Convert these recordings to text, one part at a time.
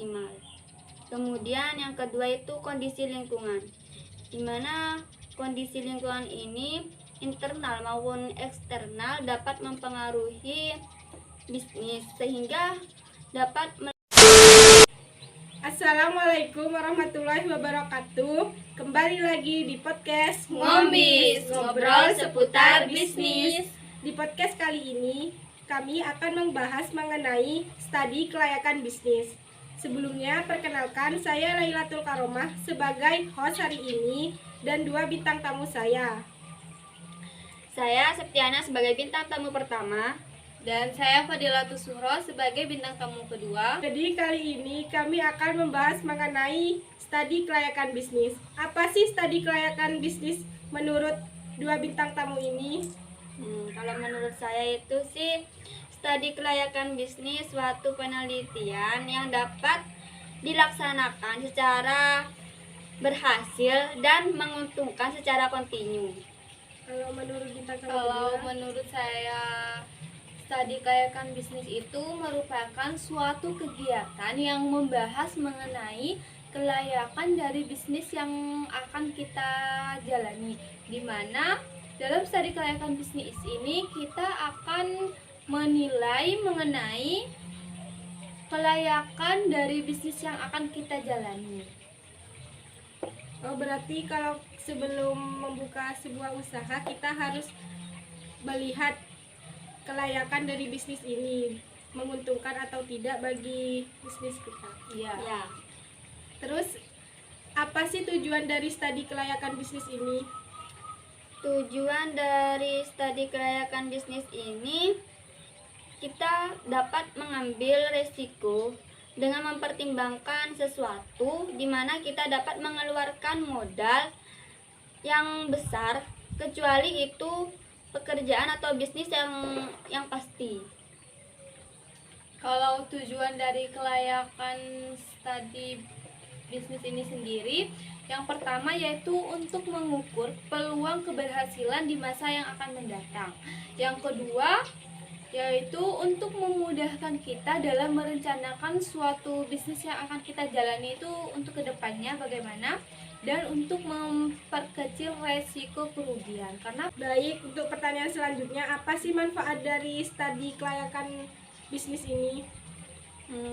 maksimal. Kemudian yang kedua itu kondisi lingkungan, di mana kondisi lingkungan ini internal maupun eksternal dapat mempengaruhi bisnis sehingga dapat Assalamualaikum warahmatullahi wabarakatuh. Kembali lagi di podcast Ngombis, ngobrol seputar bisnis. Di podcast kali ini kami akan membahas mengenai studi kelayakan bisnis. Sebelumnya perkenalkan, saya Lailatul Karomah sebagai host hari ini dan dua bintang tamu saya. Saya Septiana sebagai bintang tamu pertama. Dan saya Fadilatul Suhro sebagai bintang tamu kedua. Jadi kali ini kami akan membahas mengenai studi kelayakan bisnis. Apa sih studi kelayakan bisnis menurut dua bintang tamu ini? Kalau menurut saya itu sih studi kelayakan bisnis suatu penelitian yang dapat dilaksanakan secara berhasil dan menguntungkan secara kontinu. Kalau menurut bintang tamu Kalau kedua? menurut saya, studi kelayakan bisnis itu merupakan suatu kegiatan yang membahas mengenai kelayakan dari bisnis yang akan kita jalani. Di mana dalam studi kelayakan bisnis ini kita akan menilai mengenai kelayakan dari bisnis yang akan kita jalani. Oh, berarti kalau sebelum membuka sebuah usaha kita harus melihat kelayakan dari bisnis ini menguntungkan atau tidak bagi bisnis kita. Iya. Ya. Terus apa sih tujuan dari studi kelayakan bisnis ini? Tujuan dari studi kelayakan bisnis ini kita dapat mengambil resiko dengan mempertimbangkan sesuatu di mana kita dapat mengeluarkan modal yang besar kecuali itu pekerjaan atau bisnis yang pasti. Kalau tujuan dari kelayakan studi bisnis ini sendiri, yang pertama yaitu untuk mengukur peluang keberhasilan di masa yang akan mendatang. Yang kedua yaitu untuk memudahkan kita dalam merencanakan suatu bisnis yang akan kita jalani itu untuk kedepannya bagaimana, dan untuk memperkecil resiko kerugian. Karena Baik, untuk pertanyaan selanjutnya, apa sih manfaat dari studi kelayakan bisnis ini?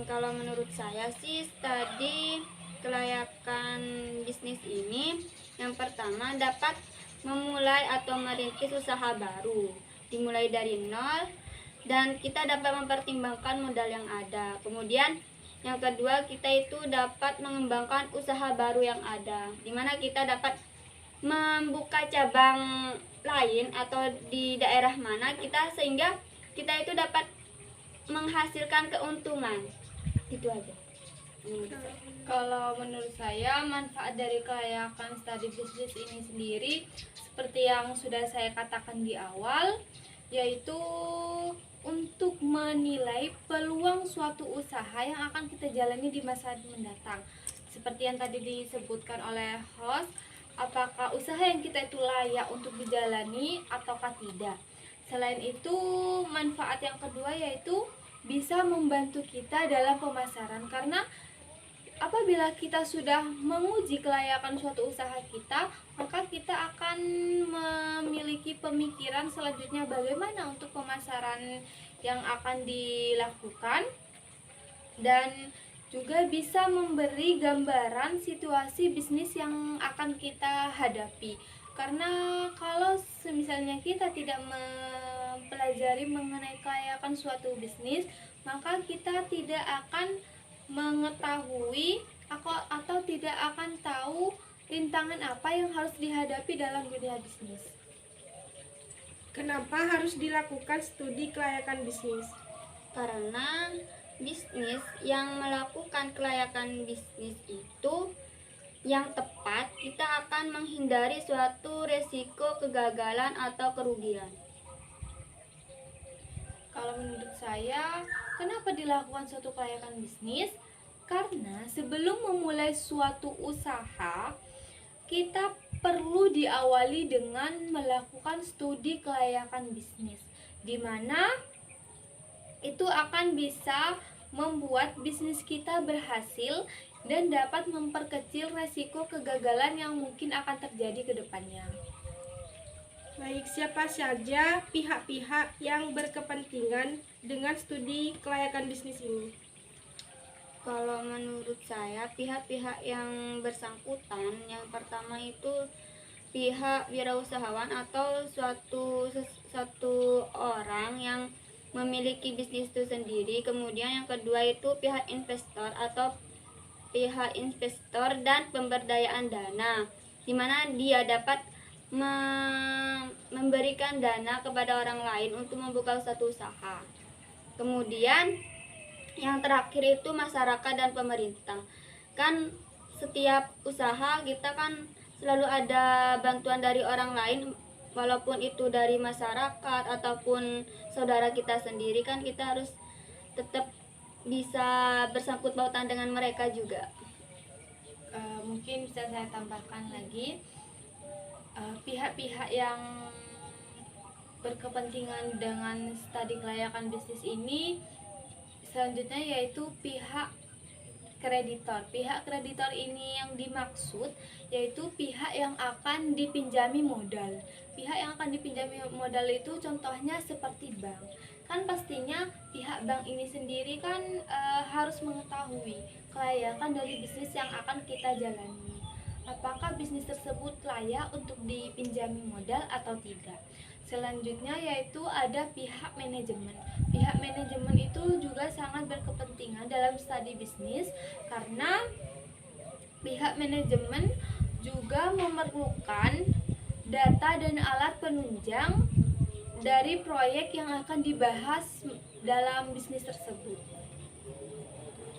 Kalau menurut saya sih studi kelayakan bisnis ini yang pertama dapat memulai atau merintis usaha baru, dimulai dari nol dan kita dapat mempertimbangkan modal yang ada. Kemudian yang kedua, kita itu dapat mengembangkan usaha baru yang ada, di mana kita dapat membuka cabang lain atau di daerah mana kita sehingga kita itu dapat menghasilkan keuntungan. Itu aja. kalau menurut saya, manfaat dari kelayakan studi bisnis ini sendiri seperti yang sudah saya katakan di awal, yaitu untuk menilai peluang suatu usaha yang akan kita jalani di masa mendatang. Seperti yang tadi disebutkan oleh host, apakah usaha yang kita itu layak untuk dijalani ataukah tidak. Selain itu, manfaat yang kedua yaitu bisa membantu kita dalam pemasaran, karena apabila kita sudah menguji kelayakan suatu usaha kita, maka kita akan memiliki pemikiran selanjutnya bagaimana untuk pemasaran yang akan dilakukan, dan juga bisa memberi gambaran situasi bisnis yang akan kita hadapi. Karena kalau misalnya kita tidak mempelajari mengenai kelayakan suatu bisnis, maka kita tidak akan mengetahui atau tidak akan tahu rintangan apa yang harus dihadapi dalam dunia bisnis. Kenapa harus dilakukan studi kelayakan bisnis? Karena bisnis yang melakukan kelayakan bisnis itu yang tepat, kita akan menghindari suatu resiko kegagalan atau kerugian. Kalau menurut saya, kenapa dilakukan suatu kelayakan bisnis? Karena sebelum memulai suatu usaha, kita perlu diawali dengan melakukan studi kelayakan bisnis, di mana itu akan bisa membuat bisnis kita berhasil dan dapat memperkecil resiko kegagalan yang mungkin akan terjadi ke depannya. Baik, siapa saja pihak-pihak yang berkepentingan dengan studi kelayakan bisnis ini? Kalau menurut saya, pihak-pihak yang bersangkutan, yang pertama itu pihak wirausahawan atau suatu orang yang memiliki bisnis itu sendiri. Kemudian yang kedua itu pihak investor atau pihak investor dan pemberdayaan dana, di mana dia dapat memberikan dana kepada orang lain untuk membuka suatu usaha. Kemudian yang terakhir itu masyarakat dan pemerintah. Kan setiap usaha kita kan selalu ada bantuan dari orang lain, walaupun itu dari masyarakat ataupun saudara kita sendiri, kan kita harus tetap bisa bersangkut pautan dengan mereka juga. Mungkin bisa saya tambahkan lagi, pihak-pihak yang berkepentingan dengan studi kelayakan bisnis ini selanjutnya yaitu pihak kreditor. Pihak kreditor ini yang dimaksud yaitu pihak yang akan dipinjami modal. Pihak yang akan dipinjami modal itu contohnya seperti bank. Kan pastinya pihak bank ini sendiri kan harus mengetahui kelayakan dari bisnis yang akan kita jalani. Apakah bisnis tersebut layak untuk dipinjami modal atau tidak. Selanjutnya yaitu ada pihak manajemen. Pihak manajemen itu juga sangat berkepentingan dalam studi bisnis karena pihak manajemen juga memerlukan data dan alat penunjang dari proyek yang akan dibahas dalam bisnis tersebut.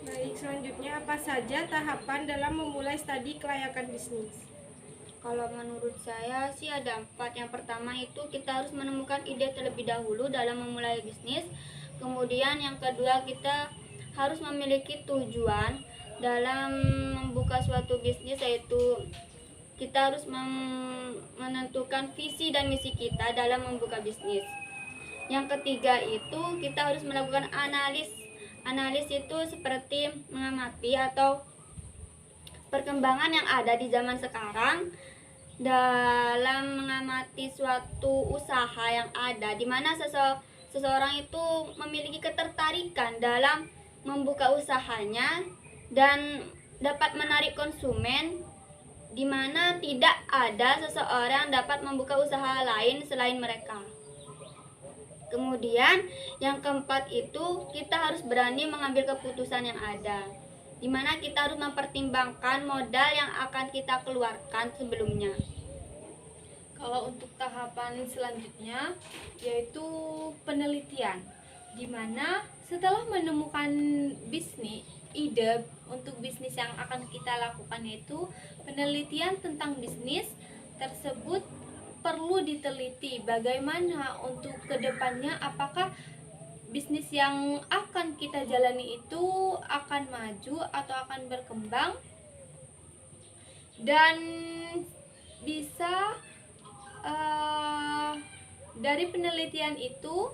Baik, selanjutnya apa saja tahapan dalam memulai studi kelayakan bisnis? Kalau menurut saya sih ada 4. Yang pertama itu kita harus menemukan ide terlebih dahulu dalam memulai bisnis. Kemudian yang kedua kita harus memiliki tujuan dalam membuka suatu bisnis, yaitu kita harus menentukan visi dan misi kita dalam membuka bisnis. Yang ketiga itu kita harus melakukan analis. Analis itu seperti mengamati atau perkembangan yang ada di zaman sekarang dalam mengamati suatu usaha yang ada, di mana seseorang itu memiliki ketertarikan dalam membuka usahanya dan dapat menarik konsumen, di mana tidak ada seseorang dapat membuka usaha lain selain mereka. Kemudian yang keempat itu kita harus berani mengambil keputusan yang ada, di mana kita harus mempertimbangkan modal yang akan kita keluarkan sebelumnya. Kalau untuk tahapan selanjutnya yaitu penelitian, di mana setelah menemukan ide untuk bisnis yang akan kita lakukan, yaitu penelitian tentang bisnis tersebut perlu diteliti bagaimana untuk kedepannya, apakah bisnis yang akan kita jalani itu akan maju atau akan berkembang, dan bisa dari penelitian itu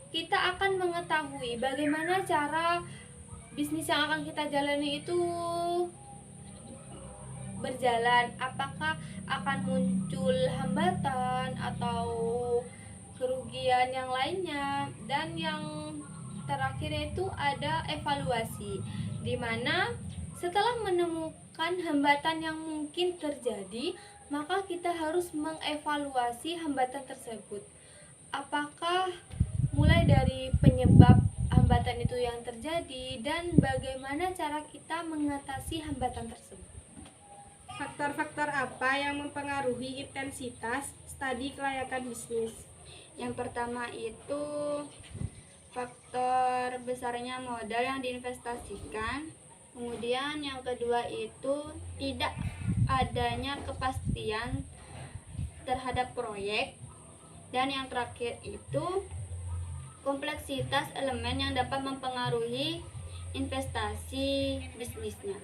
kita akan mengetahui bagaimana cara bisnis yang akan kita jalani itu berjalan, apakah akan muncul hambatan atau kerugian yang lainnya. Dan yang terakhir itu ada evaluasi, di mana setelah menemukan hambatan yang mungkin terjadi, maka kita harus mengevaluasi hambatan tersebut. Apakah mulai dari penyebab hambatan itu yang terjadi dan bagaimana cara kita mengatasi hambatan tersebut. Faktor-faktor apa yang mempengaruhi intensitas studi kelayakan bisnis? Yang pertama itu faktor besarnya modal yang diinvestasikan. Kemudian yang kedua itu tidak adanya kepastian terhadap proyek. Dan yang terakhir itu kompleksitas elemen yang dapat mempengaruhi investasi bisnisnya.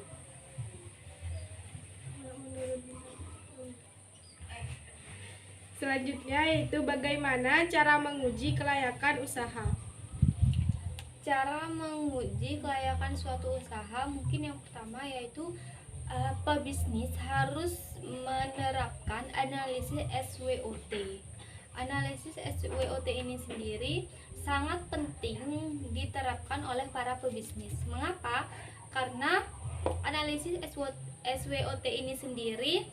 Selanjutnya yaitu bagaimana cara menguji kelayakan usaha. cara menguji kelayakan suatu usaha mungkin yang pertama yaitu pebisnis harus menerapkan analisis SWOT. Analisis SWOT ini sendiri sangat penting diterapkan oleh para pebisnis. Mengapa? Karena analisis SWOT ini sendiri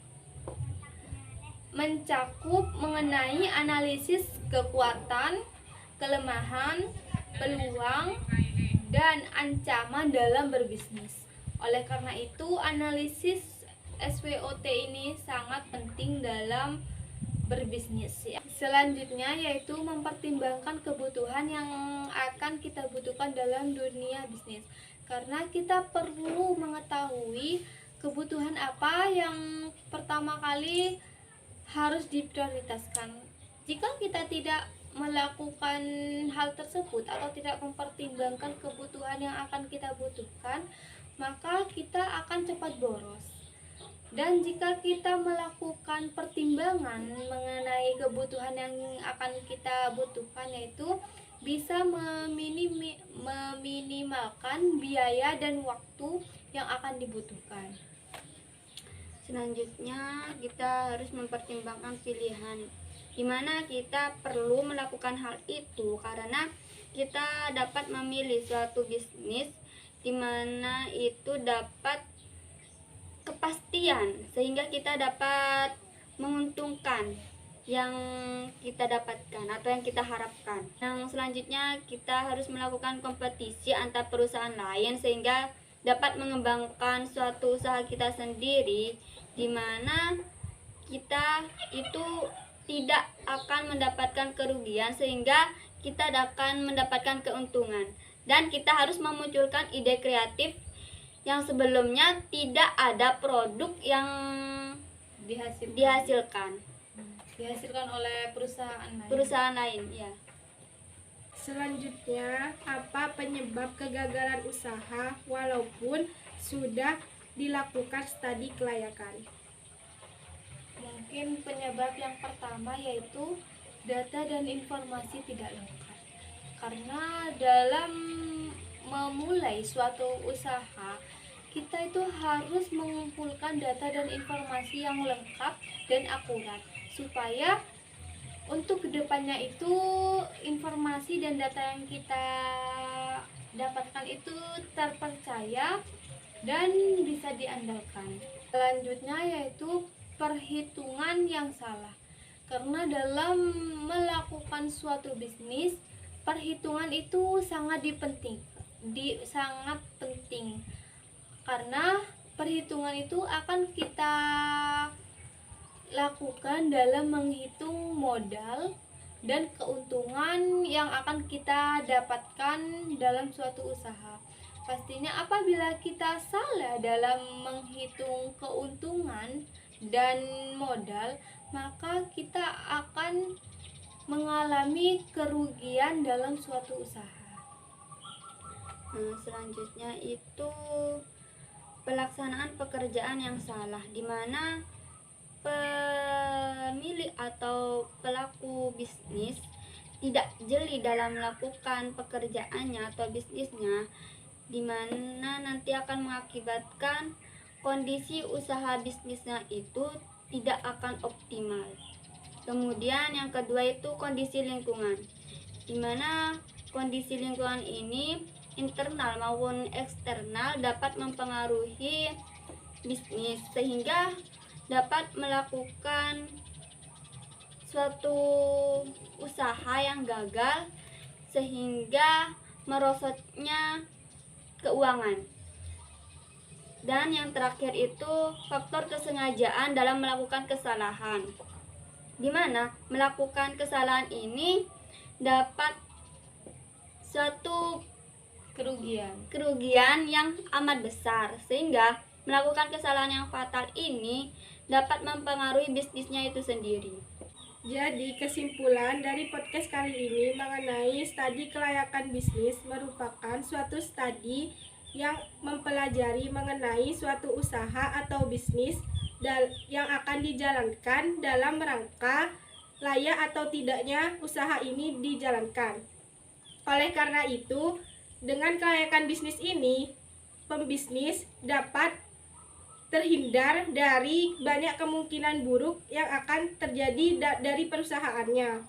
mencakup mengenai analisis kekuatan, kelemahan, peluang, dan ancaman dalam berbisnis. Oleh karena itu, analisis SWOT ini sangat penting dalam berbisnis ya. Selanjutnya yaitu mempertimbangkan kebutuhan yang akan kita butuhkan dalam dunia bisnis. Karena kita perlu mengetahui kebutuhan apa yang pertama kali harus diprioritaskan. Jika kita tidak melakukan hal tersebut atau tidak mempertimbangkan kebutuhan yang akan kita butuhkan, maka kita akan cepat boros. Dan jika kita melakukan pertimbangan mengenai kebutuhan yang akan kita butuhkan, yaitu bisa meminimalkan biaya dan waktu yang akan dibutuhkan. Selanjutnya kita harus mempertimbangkan pilihan, di mana kita perlu melakukan hal itu karena kita dapat memilih suatu bisnis di mana itu dapat kepastian sehingga kita dapat menguntungkan yang kita dapatkan atau yang kita harapkan. Yang selanjutnya kita harus melakukan kompetisi antar perusahaan lain sehingga dapat mengembangkan suatu usaha kita sendiri, di mana kita itu tidak akan mendapatkan kerugian sehingga kita akan mendapatkan keuntungan. Dan kita harus memunculkan ide kreatif yang sebelumnya tidak ada produk yang dihasilkan oleh perusahaan lain ya. Selanjutnya, apa penyebab kegagalan usaha walaupun sudah dilakukan studi kelayakan? Mungkin penyebab yang pertama yaitu data dan informasi tidak lengkap. Karena dalam memulai suatu usaha, kita itu harus mengumpulkan data dan informasi yang lengkap dan akurat supaya untuk kedepannya itu informasi dan data yang kita dapatkan itu terpercaya dan bisa diandalkan. Selanjutnya yaitu perhitungan yang salah. Karena dalam melakukan suatu bisnis, perhitungan itu sangat penting. Karena perhitungan itu akan kita lakukan dalam menghitung modal dan keuntungan yang akan kita dapatkan dalam suatu usaha. Pastinya apabila kita salah dalam menghitung keuntungan dan modal, maka kita akan mengalami kerugian dalam suatu usaha. Selanjutnya itu pelaksanaan pekerjaan yang salah, di mana pemilik atau pelaku bisnis tidak jeli dalam melakukan pekerjaannya atau bisnisnya, di mana nanti akan mengakibatkan kondisi usaha bisnisnya itu tidak akan optimal. Kemudian yang kedua itu kondisi lingkungan, di mana kondisi lingkungan ini internal maupun eksternal dapat mempengaruhi bisnis sehingga dapat melakukan suatu usaha yang gagal sehingga merosotnya keuangan. Dan yang terakhir itu faktor kesengajaan dalam melakukan kesalahan, di mana melakukan kesalahan ini dapat suatu kerugian yang amat besar sehingga melakukan kesalahan yang fatal ini dapat mempengaruhi bisnisnya itu sendiri. Jadi kesimpulan dari podcast kali ini mengenai studi kelayakan bisnis merupakan suatu studi yang mempelajari mengenai suatu usaha atau bisnis yang akan dijalankan dalam rangka layak atau tidaknya usaha ini dijalankan. Oleh karena itu, Dengan kelayakan bisnis ini, pembisnis dapat terhindar dari banyak kemungkinan buruk yang akan terjadi dari perusahaannya.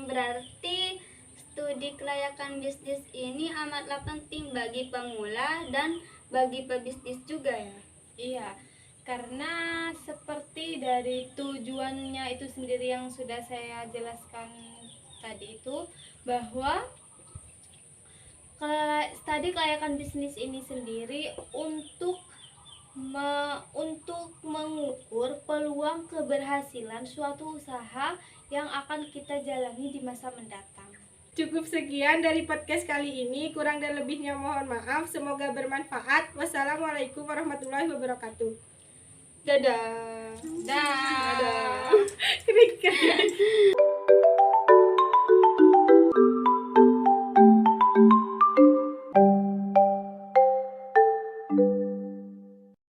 Berarti studi kelayakan bisnis ini amatlah penting bagi pemula dan bagi pebisnis juga ya. Iya, karena seperti dari tujuannya itu sendiri yang sudah saya jelaskan tadi itu, bahwa studi kelayakan bisnis ini sendiri untuk mengukur peluang keberhasilan suatu usaha yang akan kita jalani di masa mendatang. Cukup sekian dari podcast kali ini, kurang dan lebihnya mohon maaf, semoga bermanfaat. Wassalamualaikum warahmatullahi wabarakatuh. Dadah. Dah. Krik-krik.